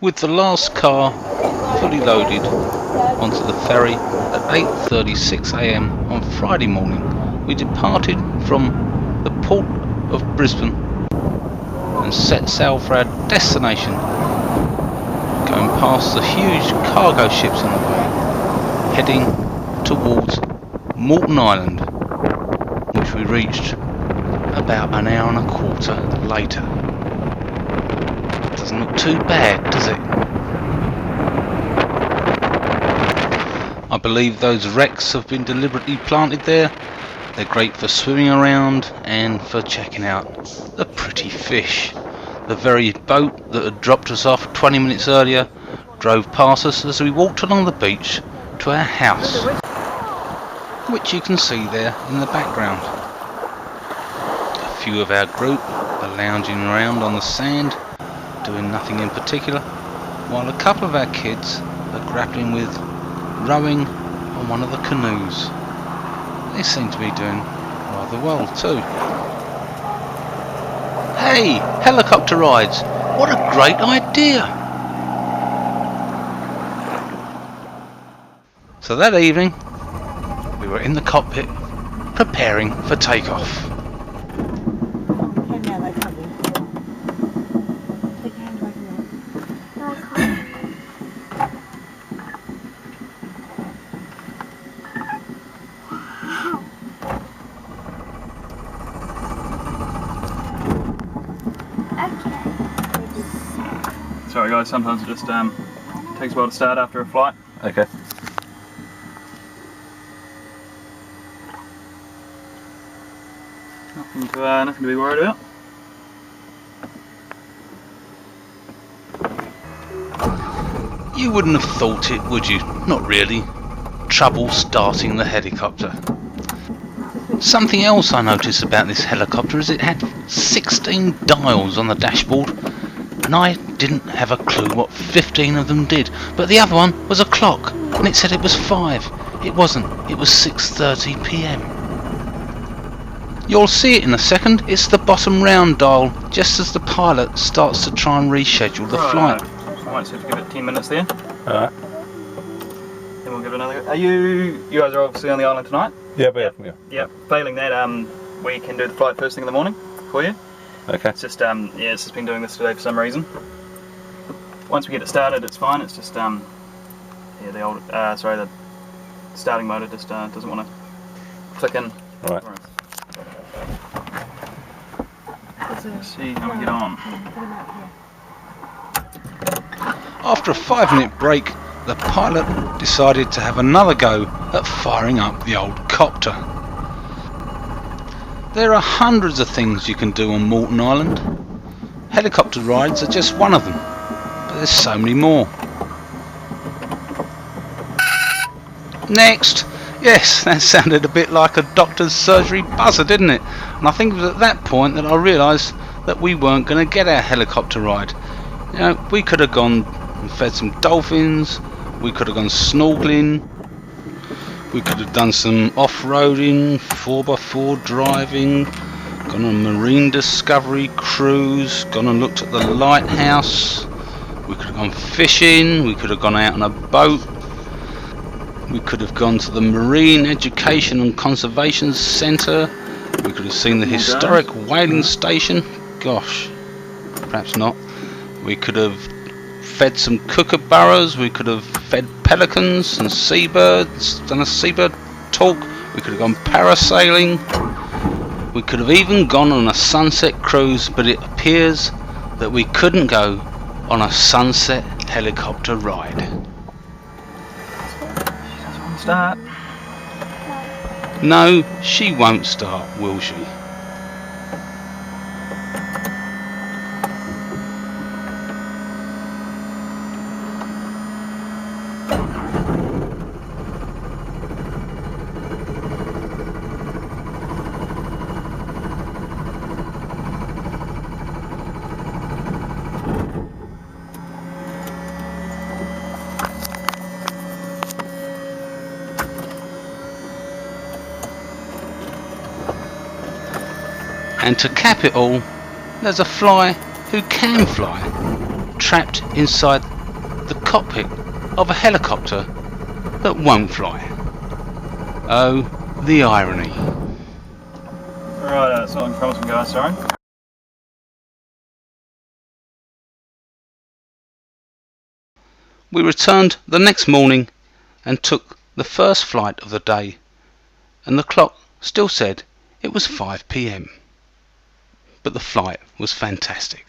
with the last car fully loaded onto the ferry at 8:36 a.m. on Friday morning. We departed from the port of Brisbane and set sail for our destination, going past the huge cargo ships on the way, heading towards Moreton Island, which we reached about an hour and a quarter later. Doesn't look too bad, does it? I believe those wrecks have been deliberately planted there. They're great for swimming around and for checking out the pretty fish. The very boat that had dropped us off 20 minutes earlier drove past us as we walked along the beach to our house, which you can see there in the background. A few of our group are lounging around on the sand, doing nothing in particular, while a couple of our kids are grappling with rowing on one of the canoes. They seem to be doing rather well too. Hey, helicopter rides! What a great idea! So that evening, we were in the cockpit preparing for takeoff. Sorry guys, sometimes it just takes a while to start after a flight. Okay. Nothing to be worried about. You wouldn't have thought it, would you? Not really. Trouble starting the helicopter. Something else I noticed about this helicopter is it had 16 dials on the dashboard, and I didn't have a clue what 15 of them did, but the other one was a clock and it said it was 5. It wasn't, it was 6:30 p.m. You'll see it in a second. It's the bottom round dial just as the pilot starts to try and reschedule the flight. I might just have to give it 10 minutes there. Alright. Then we'll give it another go. You guys are obviously on the island tonight? Yeah. Yep. Failing that, we can do the flight first thing in the morning for you. Okay. It's just it's just been doing this today for some reason. Once we get it started, it's fine. It's just the starting motor just doesn't want to click in. Right. Let's see how we get on. After a 5-minute break, the pilot decided to have another go at firing up the old copter. There are hundreds of things you can do on Moreton Island. Helicopter rides are just one of them, but there's so many more. Next! Yes, that sounded a bit like a doctor's surgery buzzer, didn't it? And I think it was at that point that I realised that we weren't going to get our helicopter ride. You know, we could have gone and fed some dolphins, we could have gone snorkeling, we could have done some off-roading, 4x4 driving, gone on a marine discovery cruise, gone and looked at the lighthouse, we could have gone fishing, we could have gone out on a boat, we could have gone to the Marine Education and Conservation Centre, we could have seen the historic whaling station, gosh, perhaps not, we could have fed some kookaburras, we could have fed pelicans and seabirds, done a seabird talk, we could have gone parasailing, we could have even gone on a sunset cruise, but it appears that we couldn't go on a sunset helicopter ride. Start. No, she won't start, will she? And to cap it all, there's a fly who can fly trapped inside the cockpit of a helicopter that won't fly. Oh, the irony. Right, that's not looking promising, guys, sorry. We returned the next morning and took the first flight of the day, and the clock still said it was 5 p.m. But the flight was fantastic.